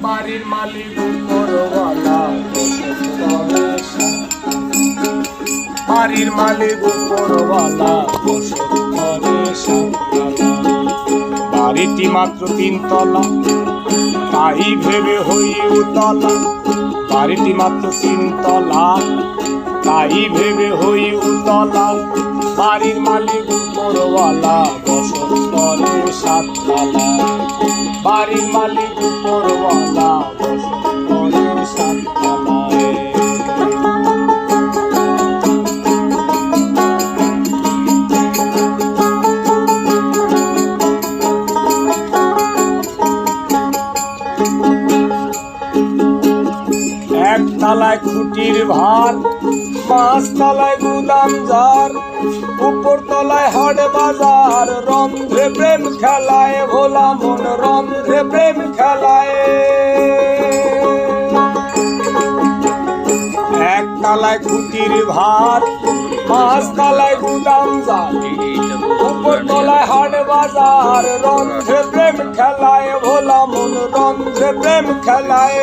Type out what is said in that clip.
বাড়ির মালিক উপরওয়ালা বাড়ির মালিক উপরওয়ালা বাড়িটি মাত্র 3 তলা, তাই ভেবে হই উতলা। বাড়িটি মাত্র 3 তলা, তাই ভেবে হই উতলা। বাড়ির মালিক উপরওয়ালা বসত করে 7 তলায়। বাড়ির মালিক উপরওয়ালা বসত করে 7 তলায়। এক তলায় খুঁটির ভার, 5 তলায় গুদাম যার, উপর তলায় হাট বাজার। রন্ধ্রে প্রেম খেলায় ভোলা মন, রন্ধ্রে প্রেম খেলায়। এক তলায় খুঁটির ভার, 5 তলায় গুদাম যার, উপর তলায় হাট বাজার। রন্ধ্রে প্রেম খেলায় ভোলা মন, রন্ধ্রে প্রেম খেলায়।